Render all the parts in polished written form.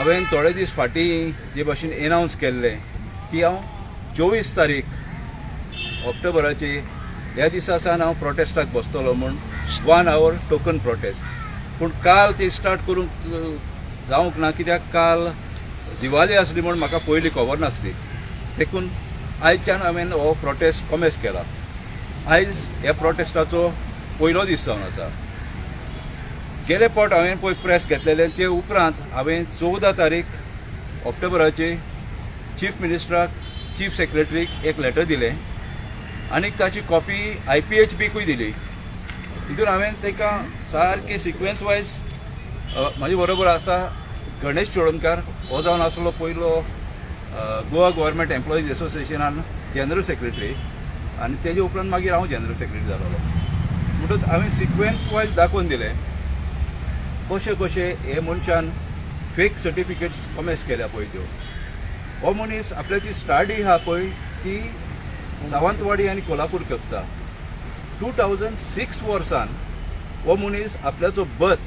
हांवें थोडे दीस फाटीं जे भाशेन एनावन्स केल्लें की हांव 24 तारीख ऑक्टोबराची ह्या दिसा सावन हांव प्रोटेस्टाक बसतलो म्हूण 1 hour टोकन प्रोटेस्ट. पूण काल ती स्टार्ट करूंक जावंक ना, कित्याक काल दिवाळी आसली म्हूण म्हाका पयलीं खबर नासली. देखून आयच्यान हांवें हो प्रोटेस्ट कॉमेस केला. आयज ह्या प्रोटेस्टाचो पयलो दीस जावन आसा. गेले फावट हांवें पळय प्रेस घेतलेले ते उपरांत हांवें 14 तारीख ऑक्टोबराचे चीफ मिनिस्टराक चीफ सेक्रेटरीक एक लेटर दिलें आनी ताची कॉपी IPHBकूय दिली. तितून हांवें ताका सारकी सिक्वेन्स वायज म्हाजे बरोबर आसा गणेश चोडणकार, हो जावन आसलो पयलो गोवा गव्हर्मेंट एम्प्लॉईज एसोसिएशनान जनरल सेक्रेटरी आनी तेजे उपरांत मागीर हांव जनरल सेक्रेटरी जालोलो. म्हणटच हांवें सिक्वेन्स वायज दाखोवन दिलें कशे कशे हे मनशान फेक सर्टिफिकेट्स कॉमेस केल्या पळय त्यो. हो मनीस आपल्याची स्टडी आहा पळय ती सावंतवाडी आनी कोल्हापूर करता. 2006 वर्सान हो मनीस आपल्याचो बर्थ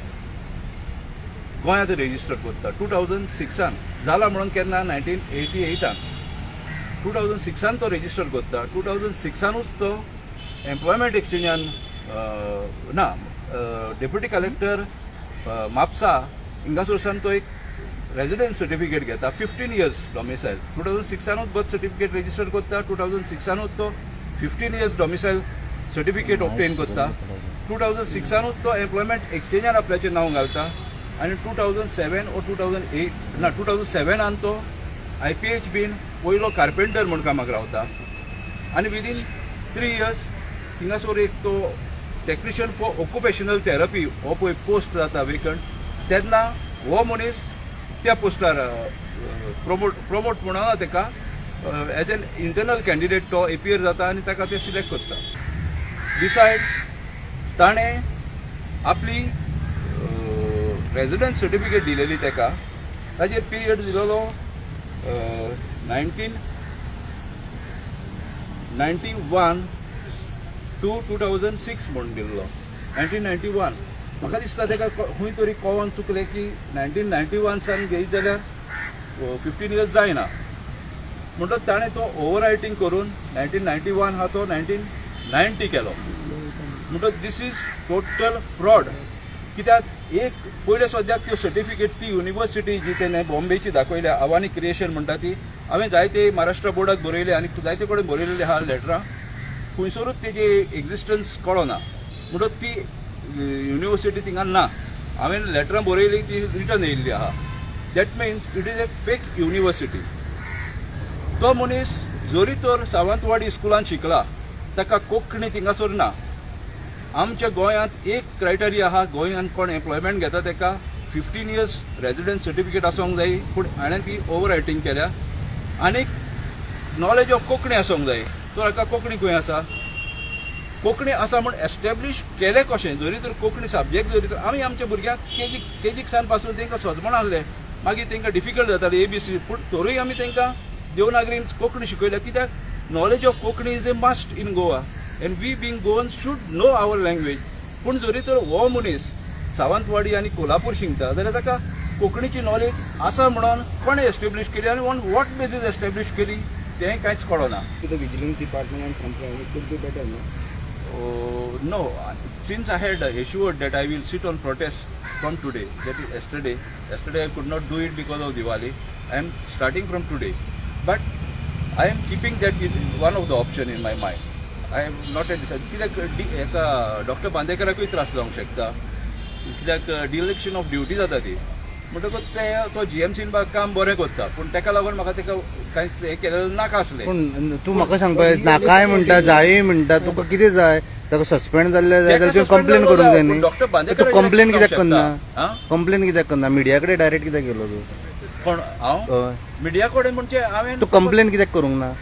गोंयांत रेजिस्टर करता. 2006 जाला म्हणून केन्ना 1988 2006 तो रेजिस्टर करता. 2006 तो एम्प्लॉयमेंट एक्सचेंजान ना डेप्युटी कलेक्टर म्हापसा हिंगासोरसान तो एक रेजिडेंस सर्टिफिकेट घेता. 15 years डॉमिसायल. 2006 बर्थ सर्टिफिकेट रेजिस्टर करता. 2006 तो 15 years डॉमिसायल सर्टिफिकेट ऑप्टेन करता. 2006 तो एम्प्लॉयमेंट एक्सचेंजान आपल्याचें नांव घालता आनी 2007 or 2008 ना 2007 तो IPHBन पयलो कार्पेंटर म्हूण कामाक रावता. आनी विदीन 3 years थिंगासोर एक तो टेक्निशियन फॉर ऑक्युपेशनल थेरपी हो पळय पोस्ट जाता वेकंट, तेन्ना हो मनीस त्या पोस्टार प्रमोट म्हणून ताका एज एन इंटरनल कॅन्डिडेट तो एपियर जाता आनी ताका ते सिलेक्ट करता. बिसायड्स ताणें आपली रेजिडेंस सर्टिफिकेट दिलेली ताका, ताजेर पिरियड दिलेलो 1991 to 2006 म्हणून दिल्लो. 1991 म्हाका दिसता ताका खंय तरी कळोवन चुकलें की 1991 सान घेयत जाल्यार 15 years जायना म्हणटच ताणें तो ओवर रायटींग करून 1991 हा तो 1990 केलो. म्हणटच दीस इज टोटल फ्रॉड. कित्याक एक पयले सद्याक त्यो सर्टिफिकेट ती युनिवर्सिटी जी तेणें बॉम्बेची दाखयल्या आवानी क्रिएशन म्हणटा ती हांवें जायते महाराष्ट्र बोर्डाक बरयले आनी जायते कडेन बरयलेली आहा लेटरां, खंयसरूच तेजी एक्झिस्टन्स कळना. म्हणटच ती युनिवर्सिटी थिंगा ना. हांवें लेटरां बरयली ती रिटर्न येयल्ली आहा. That means it is a fake university. तो मनीस जरी तर सावंतवाडी स्कुलान शिकला ताका कोंकणी थिंगासर ना. आमच्या गोंयांत एक क्रायटेरिया आहा, गोंयांत कोण एम्प्लॉयमेंट घेता ताका 15 years रेजिडेंस सर्टिफिकेट आसूंक जाय, पूण हाणें ती ओवर रायटींग केल्या. आनीक नॉलेज ऑफ कोंकणी आसूंक जाय. तो हाका कोंकणी खंय आसा? कोंकणी आसा म्हूण एस्टॅब्लीश केलें कशें? जरी तर कोंकणी सब्जेक्ट जरी तर आमी आमच्या भुरग्यांक केजीक सान पासून तांकां सजमण आहलें, मागीर तांकां डिफिकल्ट जातालें ABC, पूण तरूय आमी तांकां देवनागरीन कोंकणी शिकयल्या. कित्याक knowledge of Konkani is a must in Goa and we being Goans should know our language. पूण जरी तर हो मनीस सावंतवाडी आनी कोल्हापूर शिकता जाल्यार ताका कोंकणीची नॉलेज आसा म्हणून कोणें एस्टॅब्लीश केली आनी ऑन वॉट बेजीस एस्टॅब्लीश केली तें कांयच कळना. Vigilance department and complaint could be better no. No, since I had assured that I will sit on protest from today, that is yesterday. Yesterday I could not do it because of Diwali. I am starting from today. But I am keeping that one of the option in my mind. I am not a decided. कित्याक एका doctor बांदेकराकूय त्रास जावंक शकता. कित्याक डिलेक्शन of duty जाता ती. म्हणटकूच ते तो GMCन काम बरें करता, पूण ताका लागून म्हाका ताका कांयच हें केलेलें नाका आसलें. पूण तूं म्हाका सांगपा नाकाय म्हणटा जाय म्हणटा, तुका कितें जाय? ताका सस्पेंड जाल्लें जाय जाल्यार कंप्लेन करूंक जाय न्ही. तूं कंप्लेन कित्याक करना? कंप्लेन कित्याक करना? मिडिया कडेन डायरेक्ट कित्याक गेलो तूं? पण हांव मिडिया कडेन म्हणजे हांवें तूं कंप्लेन कित्याक करूंक ना?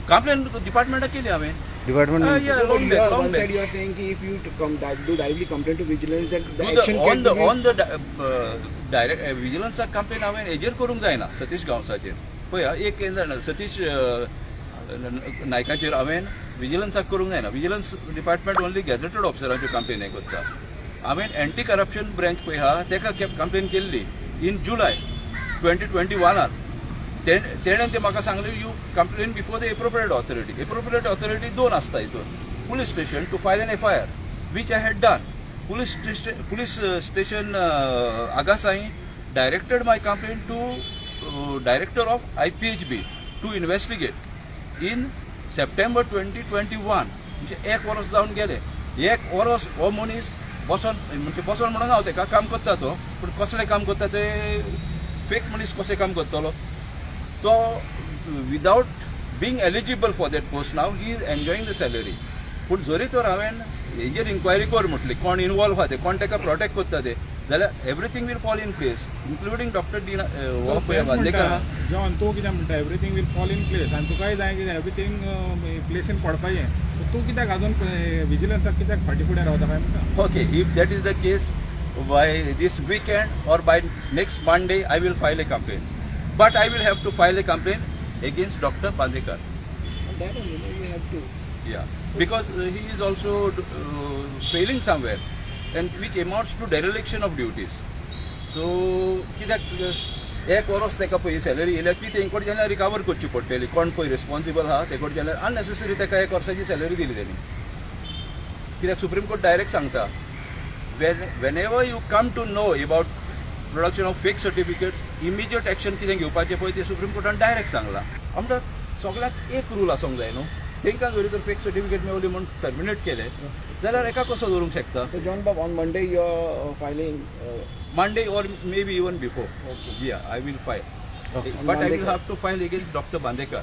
कंप्लेन डिपार्टमेंटाक केली हांवें. Department One side you are saying कि if you do directly complain to vigilance, then the action can be on the direct vigilance complain हांवें हेजेर करूंक जायना. सतीश गांवसाचेर पळय एक जाणा सतीश नायकाचेर हांवें विजिलन्साक करूंक जायना. विजिलन्स डिपार्टमेंट ओन्ली गॅझेटेड ऑफिसरांच्यो कंप्लेन हें करता. हांवें एंटी करप्शन ब्रँच पळय आहा ताका कंप्लेन केल्ली इन जुलय. 2021 तेणें ते म्हाका सांगलें you complain before the appropriate authority दोन आसता हितून police station to file an FIR which I had done. Police station Agasai directed my complaint to director of IPHB to investigate in September 2021. म्हणजे एक वर्स जावन गेले. एक वर्स हो मनीस बसोन म्हणून हांव तेका काम करता तो पूण कसलें काम करता ते फेक मनीस कशें काम करतलो तो without being eligible for that post now he is enjoying the salary पूण जरी तर हांवें हेजेर इन्क्वायरी कर म्हटली कोण इनवॉल्व आहा ते कोण ताका प्रोटेक्ट करता ते जाल्यार everything will fall in place including doctor D Bandekar John तूं कितें म्हणटा everything will fall in place आनी तुकाय जाय कितें एवरीथींग प्लेसीन पडपाचें तूं कित्याक अजून विजिलन्साक कित्याक फाटी फुडें रावता काय म्हणटा okay if that is the case by this weekend और by next Monday I will file a complain but I will have to file a complain against doctor Bandekar That only we have to. Yeah, because he is also failing somewhere, and which amounts to dereliction of duties. So, कित्याक एक वर्स ताका पळय salary येयल्या ती तेंकडे जेन्ना recover करची पडटली कोण पळय रिस्पॉन्सिबल आहा तेकडे जेन्ना अननेसेसरी ताका एक वर्साची सॅलरी दिली तेणी कित्याक सुप्रीम कोर्ट डायरेक्ट सांगता whenever you come to know about production of fake certificates immediate action कितें घेवपाचें पळय ते सुप्रीम कोर्टान डायरेक्ट सांगलां आमकां सगळ्याक एक रूल आसूंक जाय न्हू तांकां जरी तर फेक सर्टिफिकेट मेळ्ळी म्हणून टर्मिनेट केले जाल्यार एका कसो दवरूंक शकता So John Bob, on Monday you are filing. Monday or maybe even before. Yeah, I will file. On But I will Bandekar. have to file against Dr. Bandekar.